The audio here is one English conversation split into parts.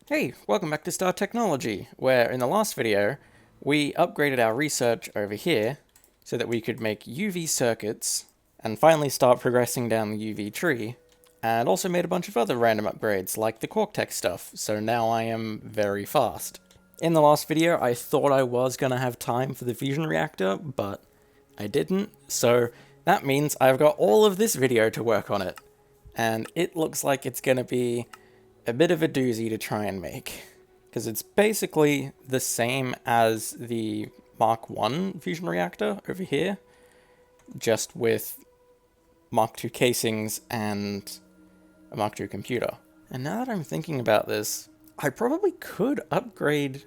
Hey, welcome back to Star Technology, where in the last video, we upgraded our research over here so that we could make UV circuits and finally start progressing down the UV tree, and also made a bunch of other random upgrades like the Quark-Tech stuff, so now I am very fast. In the last video, I thought I was going to have time for the fusion reactor, but I didn't, so that means I've got all of this video to work on it, and it looks like it's going to be a bit of a doozy to try and make, because it's basically the same as the Mark I fusion reactor over here, just with Mark II casings and a Mark II computer. And now that I'm thinking about this, I probably could upgrade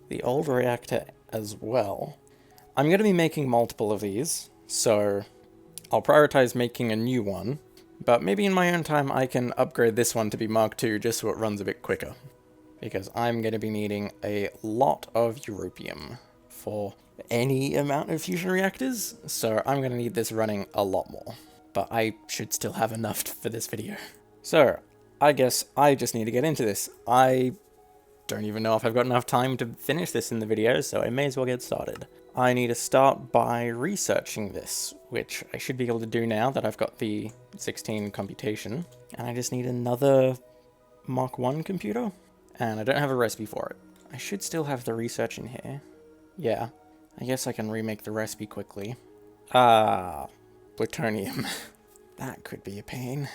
the old reactor as well. I'm going to be making multiple of these, so I'll prioritize making a new one. But maybe in my own time I can upgrade this one to be Mark II just so it runs a bit quicker. Because I'm going to be needing a lot of europium for any amount of fusion reactors, so I'm going to need this running a lot more. But I should still have enough for this video. So, I guess I just need to get into this. I don't even know if I've got enough time to finish this in the video, so I may as well get started. I need to start by researching this, which I should be able to do now that I've got the 16 computation. And I just need another Mark I computer, and I don't have a recipe for it. I should still have the research in here. Yeah, I guess I can remake the recipe quickly. Plutonium. That could be a pain.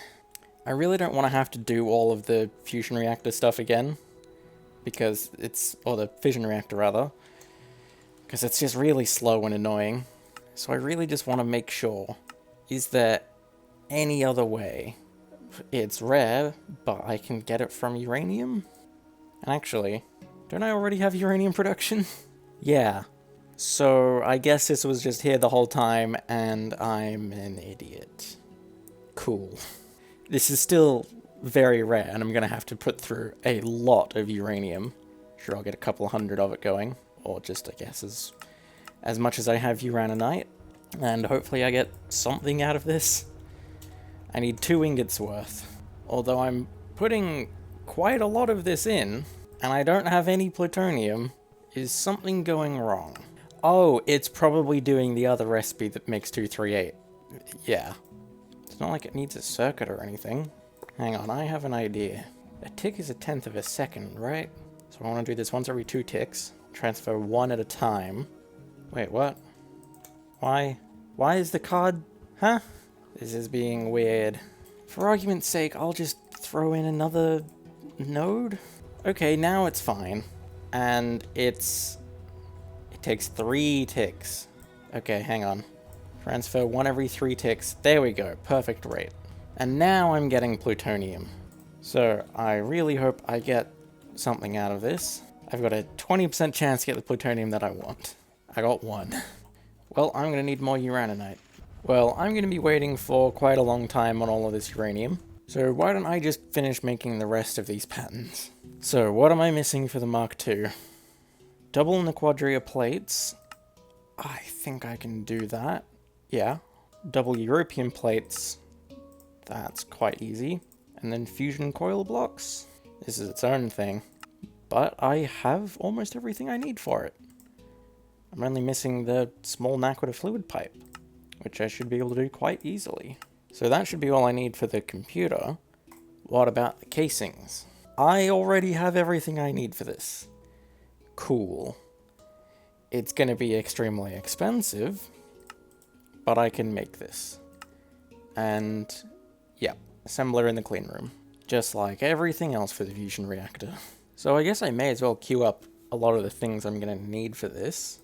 I really don't want to have to do all of the fusion reactor stuff again, because or the fission reactor rather, because it's just really slow and annoying. So I really just want to make sure, is there any other way? It's rare, but I can get it from uranium? And actually, don't I already have uranium production? Yeah. So I guess this was just here the whole time, and I'm an idiot. Cool. This is still very rare, and I'm going to have to put through a lot of uranium. Sure, I'll get a couple hundred of it going. Or just, I guess, as much as I have uraninite, and hopefully I get something out of this. I need 2 ingots worth, although I'm putting quite a lot of this in, and I don't have any plutonium. Is something going wrong? Oh, it's probably doing the other recipe that makes 238. Yeah. It's not like it needs a circuit or anything. Hang on, I have an idea. A tick is 1/10 of a second, right? So I want to do this once every 2 ticks. Transfer 1 at a time. Wait, what? Why? Why is the card... Huh? This is being weird. For argument's sake, I'll just throw in another node? Okay, now it's fine. And it takes 3 ticks. Okay, hang on. Transfer 1 every 3 ticks. There we go. Perfect rate. And now I'm getting plutonium. So I really hope I get something out of this. I've got a 20% chance to get the plutonium that I want. I got 1. Well, I'm going to need more uraninite. Well, I'm going to be waiting for quite a long time on all of this uranium. So why don't I just finish making the rest of these patterns? So what am I missing for the Mark II? Double in the quadria plates. I think I can do that. Yeah. Double europium plates. That's quite easy. And then fusion coil blocks. This is its own thing. But I have almost everything I need for it. I'm only missing the small naquator fluid pipe, which I should be able to do quite easily. So that should be all I need for the computer. What about the casings? I already have everything I need for this. Cool. It's going to be extremely expensive, but I can make this. And yeah, assembler in the clean room. Just like everything else for the fusion reactor. So I guess I may as well queue up a lot of the things I'm going to need for this.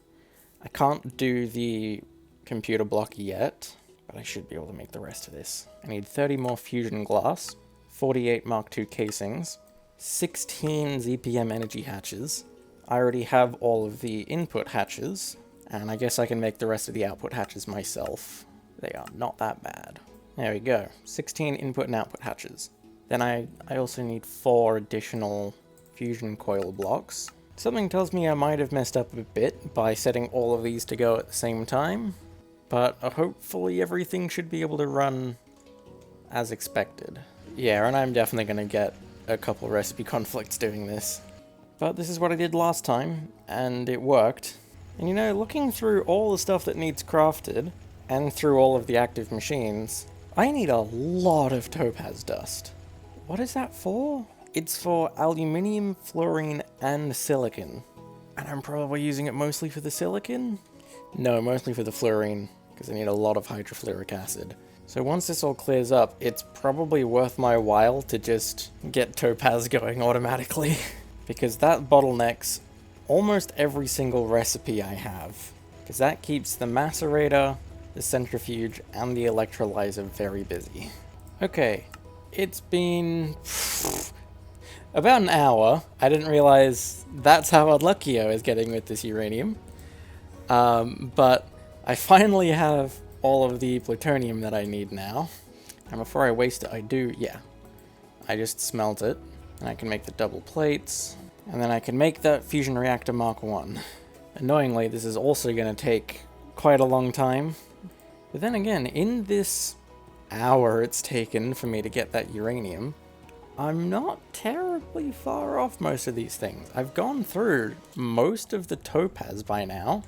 I can't do the computer block yet, but I should be able to make the rest of this. I need 30 more fusion glass, 48 Mark II casings, 16 ZPM energy hatches. I already have all of the input hatches, and I guess I can make the rest of the output hatches myself. They are not that bad. There we go, 16 input and output hatches. Then I also need 4 additional fusion coil blocks. Something tells me I might have messed up a bit by setting all of these to go at the same time, but hopefully everything should be able to run as expected. Yeah, and I'm definitely going to get a couple recipe conflicts doing this. But this is what I did last time, and it worked. And you know, looking through all the stuff that needs crafted, and through all of the active machines, I need a lot of topaz dust. What is that for? It's for aluminium, fluorine, and silicon. And I'm probably using it mostly for the silicon? No, mostly for the fluorine, because I need a lot of hydrofluoric acid. So once this all clears up, it's probably worth my while to just get topaz going automatically. Because that bottlenecks almost every single recipe I have. Because that keeps the macerator, the centrifuge, and the electrolyzer very busy. Okay, it's been about an hour. I didn't realize that's how unlucky I was getting with this uranium. But I finally have all of the plutonium that I need now. And before I waste it, I just smelt it. And I can make the double plates. And then I can make that fusion reactor Mark I. Annoyingly, this is also going to take quite a long time. But then again, in this hour it's taken for me to get that uranium, I'm not terribly far off most of these things. I've gone through most of the topaz by now.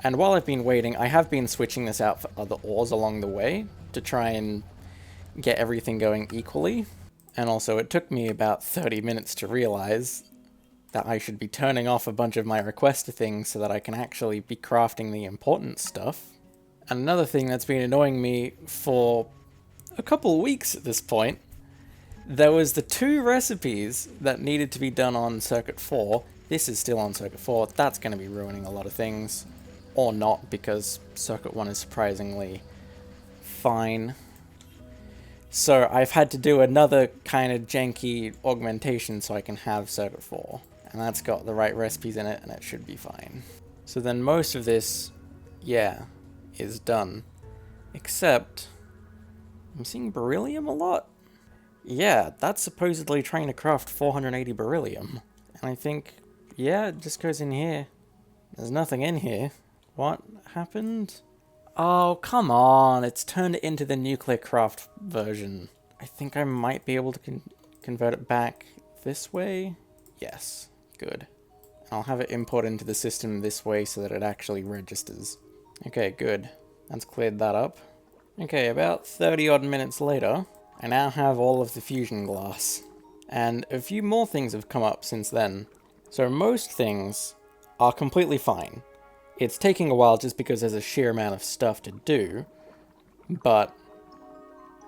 And while I've been waiting, I have been switching this out for other ores along the way to try and get everything going equally. And also, it took me about 30 minutes to realize that I should be turning off a bunch of my requester things so that I can actually be crafting the important stuff. And another thing that's been annoying me for a couple of weeks at this point, there was the 2 recipes that needed to be done on Circuit 4. This is still on Circuit 4. That's going to be ruining a lot of things. Or not, because Circuit 1 is surprisingly fine. So I've had to do another kind of janky augmentation so I can have Circuit 4. And that's got the right recipes in it, and it should be fine. So then most of this, is done. Except, I'm seeing beryllium a lot. Yeah, that's supposedly trying to craft 480 beryllium. And I think, it just goes in here. There's nothing in here. What happened? Oh, come on. It's turned it into the nuclear craft version. I think I might be able to convert it back this way. Yes, good. I'll have it import into the system this way so that it actually registers. Okay, good. That's cleared that up. Okay, about 30 odd minutes later, I now have all of the fusion glass. And a few more things have come up since then. So most things are completely fine. It's taking a while just because there's a sheer amount of stuff to do, but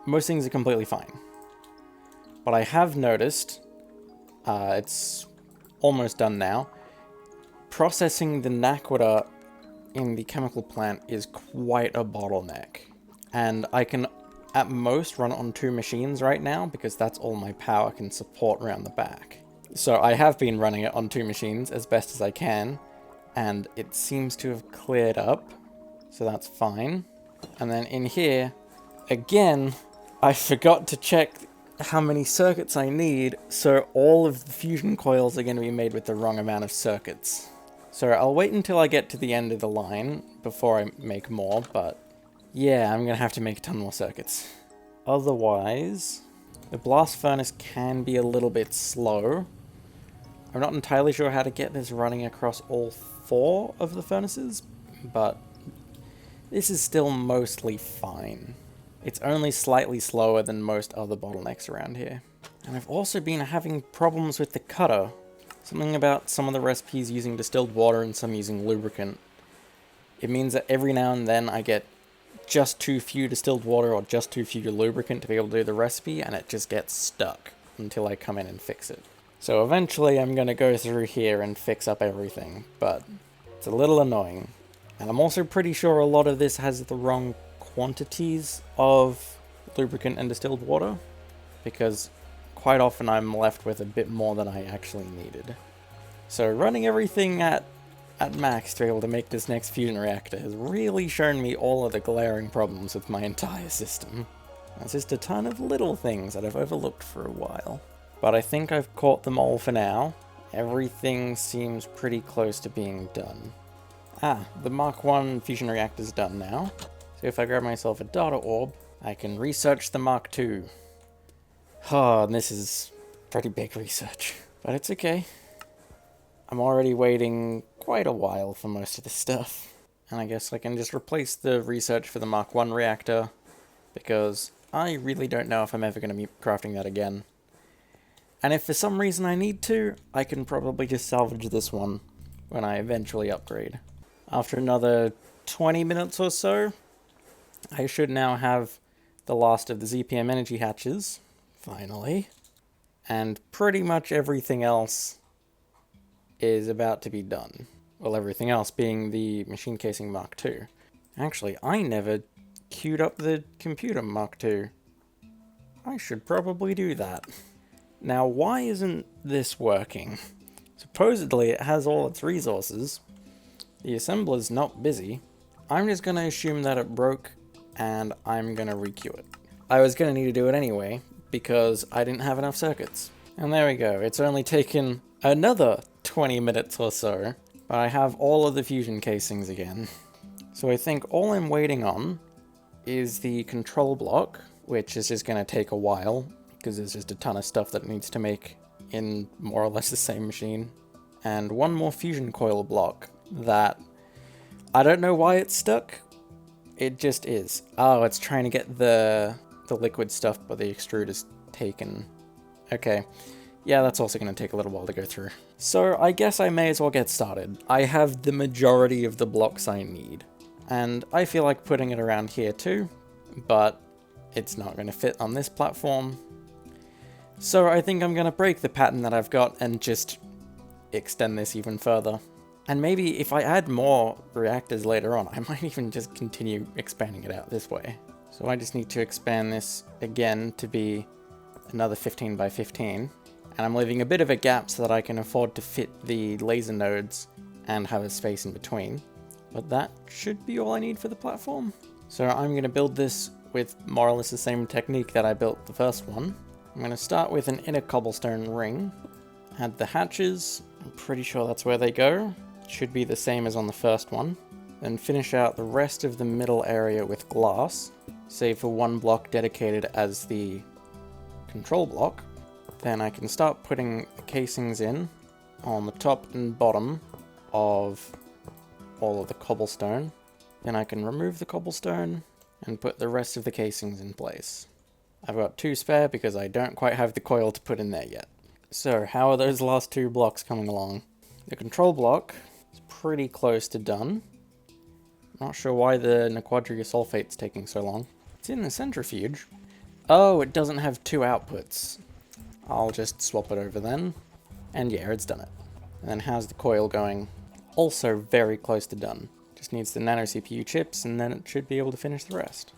most things are completely fine. But I have noticed, it's almost done now, processing the naquadah in the chemical plant is quite a bottleneck. And I can at most run it on 2 machines right now because that's all my power can support around the back. So I have been running it on 2 machines as best as I can. And it seems to have cleared up, so that's fine. And then in here, again, I forgot to check how many circuits I need, so all of the fusion coils are going to be made with the wrong amount of circuits. So I'll wait until I get to the end of the line before I make more, but yeah, I'm going to have to make a ton more circuits. Otherwise, the blast furnace can be a little bit slow. I'm not entirely sure how to get this running across all 4 of the furnaces, but this is still mostly fine. It's only slightly slower than most other bottlenecks around here. And I've also been having problems with the cutter. Something about some of the recipes using distilled water and some using lubricant. It means that every now and then I get just too few distilled water or just too few lubricant to be able to do the recipe, and it just gets stuck until I come in and fix it. So eventually I'm going to go through here and fix up everything, but it's a little annoying. And I'm also pretty sure a lot of this has the wrong quantities of lubricant and distilled water, because quite often I'm left with a bit more than I actually needed. So running everything at max to be able to make this next fusion reactor has really shown me all of the glaring problems with my entire system. There's just a ton of little things that I've overlooked for a while. But I think I've caught them all for now. Everything seems pretty close to being done. The Mark I fusion reactor's done now. So if I grab myself a data orb, I can research the Mark II. And this is Pretty big research. But it's okay. I'm already waiting quite a while for most of this stuff. And I guess I can just replace the research for the Mark I reactor, because I really don't know if I'm ever going to be crafting that again. And if for some reason I need to, I can probably just salvage this one when I eventually upgrade. After another 20 minutes or so, I should now have the last of the ZPM energy hatches, finally. And pretty much everything else is about to be done. Well, everything else being the machine casing Mark II. Actually, I never queued up the computer Mark II. I should probably do that. Now, why isn't this working? Supposedly it has all its resources. The assembler's not busy. I'm just gonna assume that it broke, and I'm gonna requeue it. I was gonna need to do it anyway, because I didn't have enough circuits. And there we go, it's only taken another 20 minutes or so, but I have all of the fusion casings again. So I think all I'm waiting on is the control block, which is just gonna take a while, because there's just a ton of stuff that it needs to make in more or less the same machine. And one more fusion coil block that I don't know why it's stuck. It just is. Oh, it's trying to get the liquid stuff, but the extruder's taken. Okay. Yeah, that's also going to take a little while to go through. So I guess I may as well get started. I have the majority of the blocks I need. And I feel like putting it around here too, but it's not going to fit on this platform. So I think I'm going to break the pattern that I've got and just extend this even further. And maybe if I add more reactors later on, I might even just continue expanding it out this way. So I just need to expand this again to be another 15 by 15. And I'm leaving a bit of a gap so that I can afford to fit the laser nodes and have a space in between. But that should be all I need for the platform. So I'm going to build this with more or less the same technique that I built the first one. I'm going to start with an inner cobblestone ring. Add the hatches. I'm pretty sure that's where they go. Should be the same as on the first one. Then finish out the rest of the middle area with glass, save for one block dedicated as the control block. Then I can start putting the casings in on the top and bottom of all of the cobblestone. Then I can remove the cobblestone and put the rest of the casings in place. I've got 2 spare because I don't quite have the coil to put in there yet. So how are those last 2 blocks coming along? The control block is pretty close to done. Not sure why the nequadria sulfate's taking so long. It's in the centrifuge. Oh, it doesn't have 2 outputs. I'll just swap it over then. And yeah, it's done it. And then how's the coil going? Also very close to done. Just needs the nano CPU chips and then it should be able to finish the rest.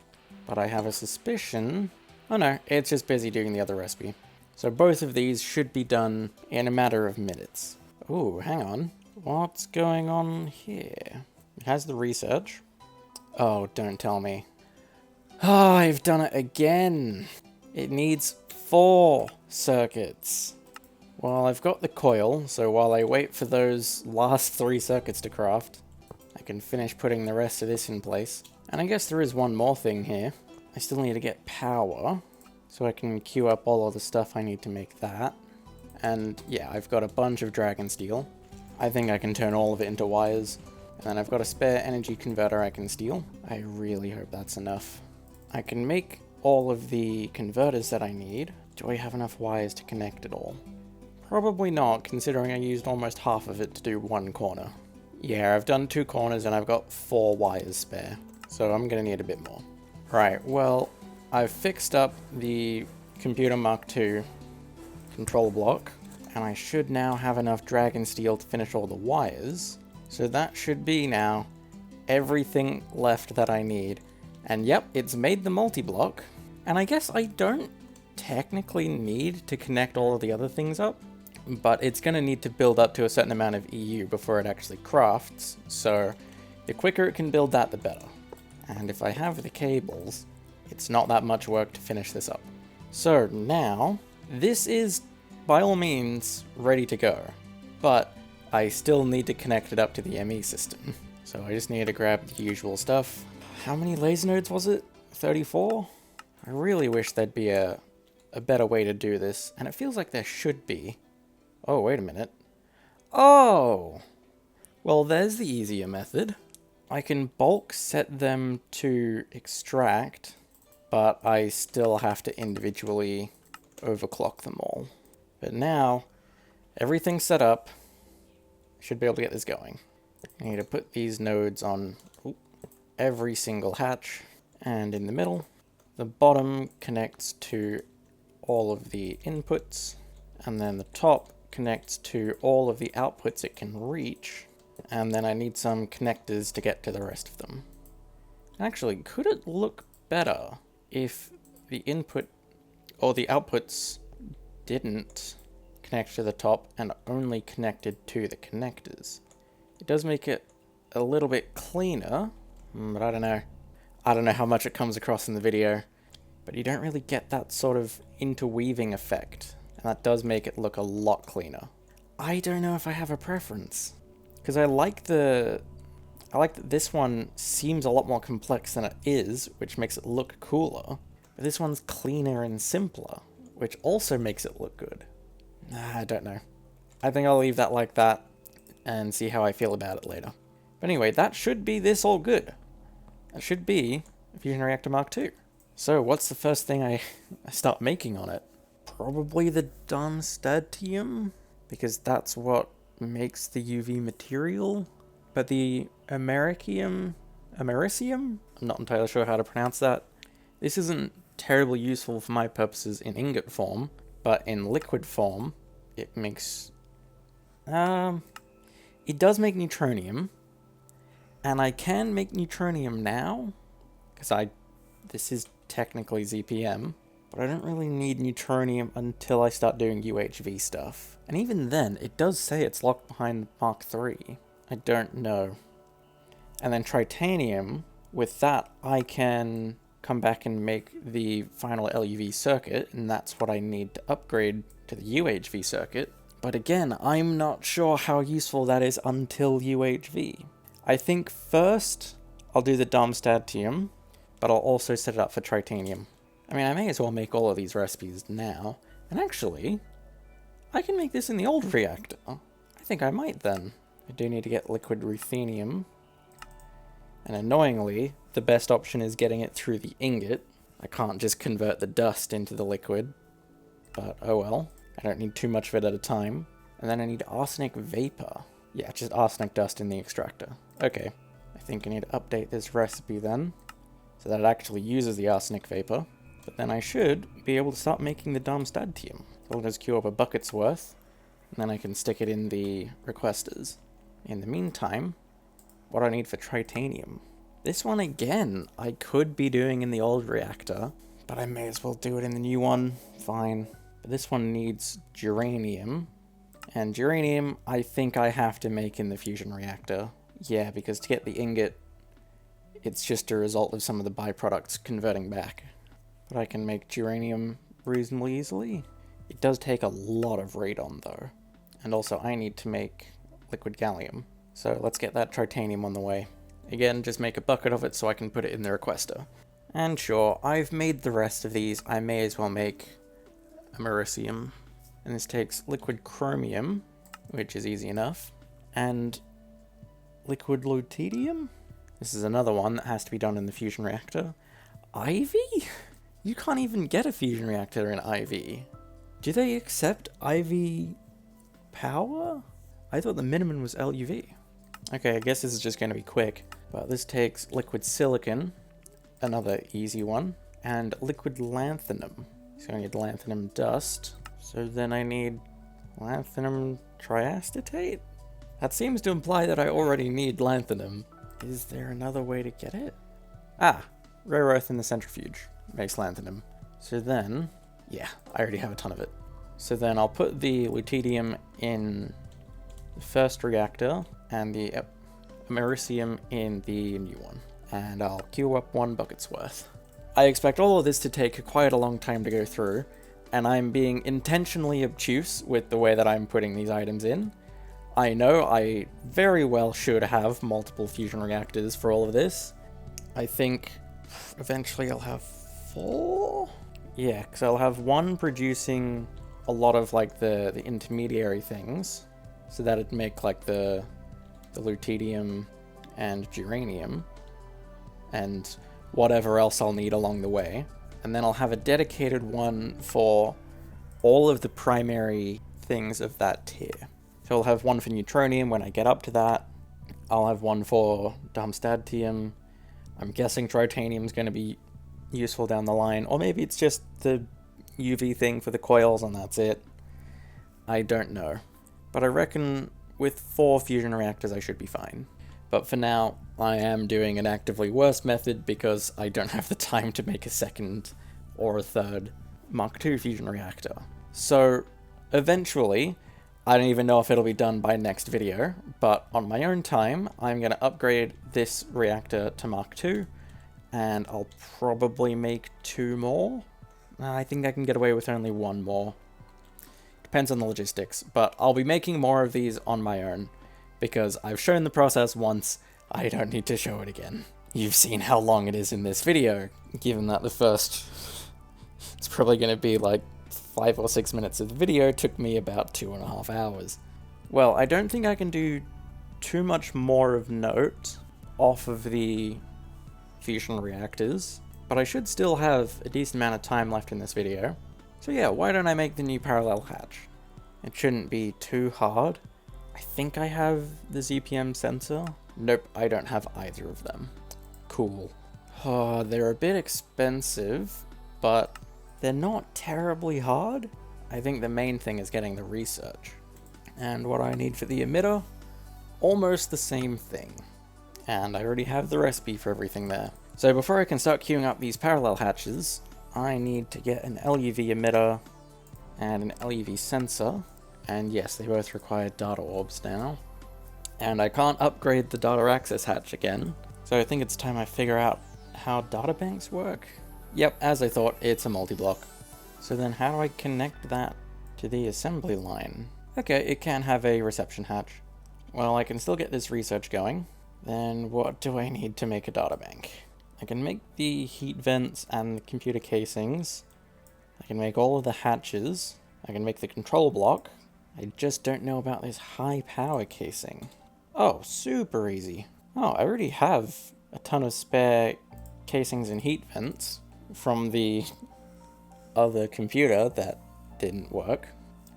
But I have a suspicion... Oh no, it's just busy doing the other recipe. So both of these should be done in a matter of minutes. Ooh, hang on. What's going on here? It has the research. Oh, don't tell me. Oh, I've done it again. It needs 4 circuits. Well, I've got the coil, so while I wait for those last 3 circuits to craft, I can finish putting the rest of this in place. And I guess there is one more thing here. I still need to get power, so I can queue up all of the stuff I need to make that. And yeah, I've got a bunch of dragon steel. I think I can turn all of it into wires. And then I've got a spare energy converter I can steal. I really hope that's enough. I can make all of the converters that I need. Do I have enough wires to connect it all? Probably not, considering I used almost half of it to do 1 corner. Yeah, I've done 2 corners and I've got 4 wires spare. So I'm gonna need a bit more. Right, well, I've fixed up the computer Mark II control block, and I should now have enough dragon steel to finish all the wires. So that should be now everything left that I need. And yep, it's made the multi-block. And I guess I don't technically need to connect all of the other things up, but it's going to need to build up to a certain amount of EU before it actually crafts. So the quicker it can build that, the better. And if I have the cables, it's not that much work to finish this up. So now, this is by all means ready to go, but I still need to connect it up to the ME system. So I just need to grab the usual stuff. How many laser nodes was it? 34? I really wish there'd be a a better way to do this, and it feels like there should be. Oh, wait a minute. Oh! Well, there's the easier method. I can bulk set them to extract, but I still have to individually overclock them all. But now, everything's set up. I should be able to get this going. I need to put these nodes on every single hatch, and in the middle. The bottom connects to all of the inputs, and then the top connects to all of the outputs it can reach, and then I need some connectors to get to the rest of them. Actually, could it look better if the input or the outputs didn't connect to the top and only connected to the connectors? It does make it a little bit cleaner, but I don't know. I don't know how much it comes across in the video, but you don't really get that sort of interweaving effect, and that does make it look a lot cleaner. I don't know if I have a preference, because I like that this one seems a lot more complex than it is, which makes it look cooler, but this one's cleaner and simpler, which also makes it look good. I don't know. I think I'll leave that like that, and see how I feel about it later. But anyway, that should be this all good. That should be a Fusion Reactor Mark II. So what's the first thing I start making on it? Probably the Darmstadtium, because that's what makes the UV material. But the Americium, I'm not entirely sure how to pronounce that. This isn't terribly useful for my purposes in ingot form, but in liquid form, it makes... it does make neutronium. And I can make neutronium now, because this is technically ZPM, but I don't really need neutronium until I start doing UHV stuff. And even then, it does say it's locked behind Mark III. I don't know. And then tritanium, with that, I can come back and make the final LUV circuit, and that's what I need to upgrade to the UHV circuit. But again, I'm not sure how useful that is until UHV. I think first I'll do the Darmstadtium, but I'll also set it up for tritanium. I mean, I may as well make all of these recipes now. And actually, I can make this in the old reactor. I think I might then. I do need to get liquid ruthenium. And annoyingly, the best option is getting it through the ingot. I can't just convert the dust into the liquid. But oh well. I don't need too much of it at a time. And then I need arsenic vapor. Yeah, just arsenic dust in the extractor. Okay, I think I need to update this recipe then, so that it actually uses the arsenic vapor. But then I should be able to start making the Darmstadtium. So I'll just queue up a bucket's worth, and then I can stick it in the requesters. In the meantime, what do I need for tritanium? This one again, I could be doing in the old reactor, but I may as well do it in the new one. Fine. But this one needs geranium. And geranium, I think I have to make in the fusion reactor. Yeah, because to get the ingot, it's just a result of some of the byproducts converting back. But I can make geranium reasonably easily. It does take a lot of radon though. And also I need to make liquid gallium. So let's get that tritanium on the way. Again, just make a bucket of it so I can put it in the requester. And sure, I've made the rest of these. I may as well make americium. And this takes liquid chromium, which is easy enough, and liquid lutetium? This is another one that has to be done in the fusion reactor. IV? You can't even get a fusion reactor in IV. Do they accept IV power? I thought the minimum was LUV. Okay, I guess this is just going to be quick, but this takes liquid silicon, another easy one, and liquid lanthanum. So I need lanthanum dust. So then I need lanthanum triacetate? That seems to imply that I already need lanthanum. Is there another way to get it? Ah, rare earth in the centrifuge makes lanthanum. So then, yeah, I already have a ton of it. So then I'll put the lutetium in the first reactor and the americium in the new one. And I'll queue up 1 bucket's worth. I expect all of this to take quite a long time to go through, and I'm being intentionally obtuse with the way that I'm putting these items in. I know I very well should have multiple fusion reactors for all of this. I think eventually I'll have 4? Yeah, because I'll have one producing a lot of like the intermediary things, so that'd make like the lutetium and geranium and whatever else I'll need along the way. And then I'll have a dedicated one for all of the primary things of that tier. So I'll have one for neutronium when I get up to that. I'll have one for darmstadtium. I'm guessing trotanium's going to be useful down the line, or maybe it's just the UV thing for the coils and that's it. I don't know. But I reckon with 4 fusion reactors I should be fine. But for now, I am doing an actively worse method because I don't have the time to make a second or a third Mark II fusion reactor. So eventually, I don't even know if it'll be done by next video, but on my own time, I'm going to upgrade this reactor to Mark II, and I'll probably make 2 more. I think I can get away with only 1 more. Depends on the logistics, but I'll be making more of these on my own, because I've shown the process once, I don't need to show it again. You've seen how long it is in this video, given that the first... it's probably going to be like 5 or 6 minutes of the video, took me about 2.5 hours. Well, I don't think I can do too much more of note off of the fusion reactors, but I should still have a decent amount of time left in this video. So yeah, why don't I make the new parallel hatch? It shouldn't be too hard. I think I have the ZPM sensor. Nope, I don't have either of them. Cool. Oh, they're a bit expensive, but they're not terribly hard. I think the main thing is getting the research. And what I need for the emitter? Almost the same thing. And I already have the recipe for everything there. So before I can start queuing up these parallel hatches, I need to get an LUV emitter and an LUV sensor. And yes, they both require data orbs now. And I can't upgrade the data access hatch again. So I think it's time I figure out how data banks work. Yep, as I thought, it's a multi-block. So then how do I connect that to the assembly line? Okay, it can have a reception hatch. Well, I can still get this research going. Then what do I need to make a data bank? I can make the heat vents and the computer casings. I can make all of the hatches. I can make the control block. I just don't know about this high power casing. Oh, super easy. Oh, I already have a ton of spare casings and heat vents from the other computer that didn't work.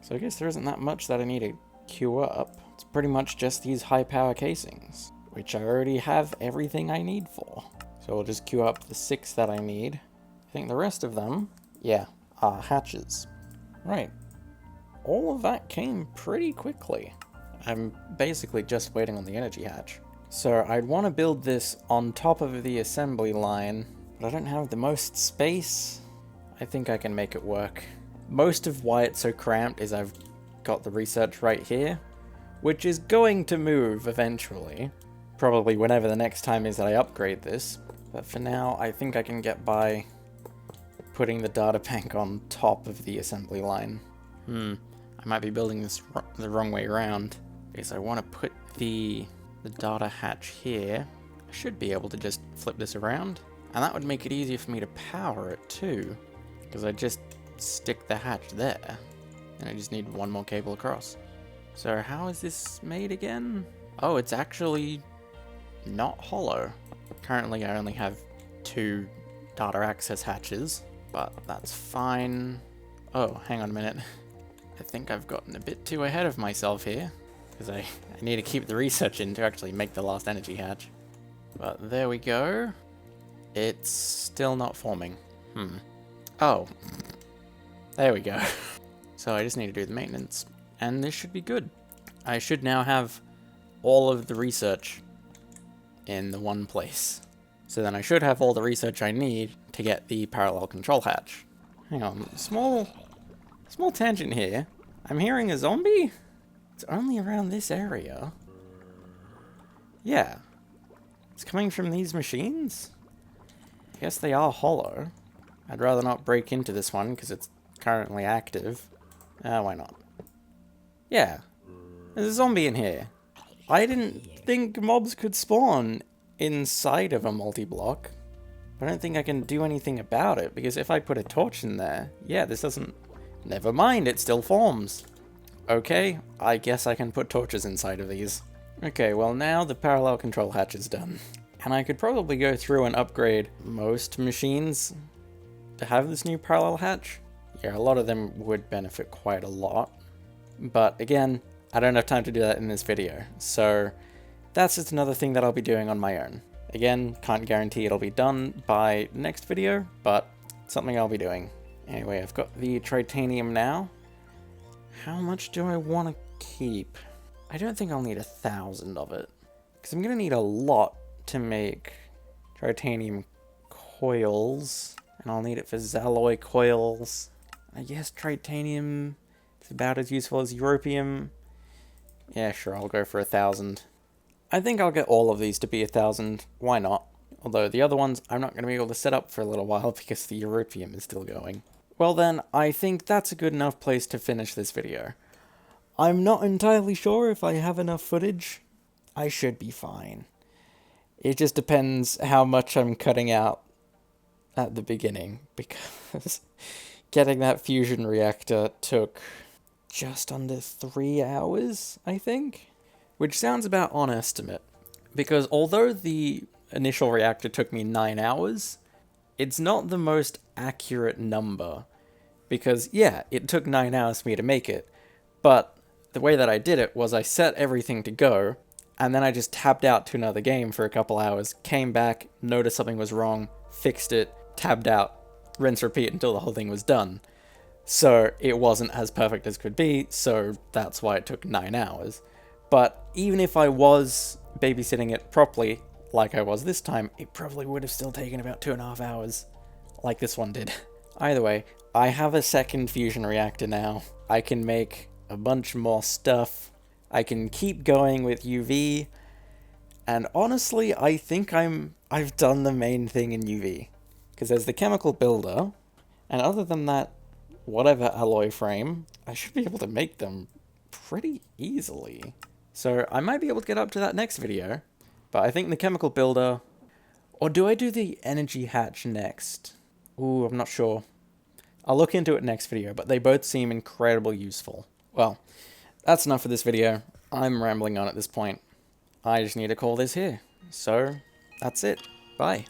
So I guess there isn't that much that I need to queue up. It's pretty much just these high power casings, which I already have everything I need for. So I'll just queue up the 6 that I need. I think the rest of them, yeah, are hatches. Right. All of that came pretty quickly. I'm basically just waiting on the energy hatch. So I'd want to build this on top of the assembly line, but I don't have the most space. I think I can make it work. Most of why it's so cramped is I've got the research right here, which is going to move eventually. Probably whenever the next time is that I upgrade this. But for now, I think I can get by putting the data bank on top of the assembly line. I might be building this the wrong way around, because I want to put the data hatch here. I should be able to just flip this around, and that would make it easier for me to power it too, because I just stick the hatch there, and I just need one more cable across. So how is this made again? Oh, it's actually not hollow. Currently I only have 2 data access hatches, but that's fine. Oh, hang on a minute. I think I've gotten a bit too ahead of myself here, because I need to keep the research in to actually make the last energy hatch. But there we go. It's still not forming. Oh. There we go. So I just need to do the maintenance, and this should be good. I should now have all of the research in the one place. So then I should have all the research I need to get the parallel control hatch. Hang on, small tangent here. I'm hearing a zombie? It's only around this area. Yeah. It's coming from these machines? I guess they are hollow. I'd rather not break into this one because it's currently active. Why not? Yeah. There's a zombie in here. I didn't think mobs could spawn inside of a multi-block, But I don't think I can do anything about it, because if I put a torch in there, yeah, this doesn't... Never mind, it still forms. Okay, I guess I can put torches inside of these. Okay, well now the parallel control hatch is done. And I could probably go through and upgrade most machines to have this new parallel hatch. Yeah, a lot of them would benefit quite a lot. But again, I don't have time to do that in this video. So that's just another thing that I'll be doing on my own. Again, can't guarantee it'll be done by next video, but it's something I'll be doing. Anyway, I've got the titanium now. How much do I want to keep? I don't think I'll need 1,000 of it, because I'm going to need a lot to make titanium coils, and I'll need it for Zalloy coils. I guess titanium is about as useful as europium. Yeah, sure, I'll go for 1,000. I think I'll get all of these to be 1,000. Why not? Although the other ones I'm not going to be able to set up for a little while because the europium is still going. Well then, I think that's a good enough place to finish this video. I'm not entirely sure if I have enough footage. I should be fine. It just depends how much I'm cutting out at the beginning, because getting that fusion reactor took just under 3 hours, I think? Which sounds about on estimate, because although the initial reactor took me 9 hours, it's not the most accurate number, because yeah, it took 9 hours for me to make it, but the way that I did it was I set everything to go, and then I just tabbed out to another game for a couple hours, came back, noticed something was wrong, fixed it, tabbed out, rinse, repeat until the whole thing was done. So it wasn't as perfect as could be, so that's why it took 9 hours. But even if I was babysitting it properly, like I was this time, it probably would have still taken about 2.5 hours, like this one did. Either way, I have a second fusion reactor now. I can make a bunch more stuff. I can keep going with UV, and honestly, I think I've done the main thing in UV, because there's the chemical builder, and other than that, whatever alloy frame, I should be able to make them pretty easily. So I might be able to get up to that next video, but I think the chemical builder, or do I do the energy hatch next? Ooh, I'm not sure. I'll look into it next video, but they both seem incredibly useful. Well, that's enough for this video. I'm rambling on at this point. I just need to call this here. So, that's it. Bye.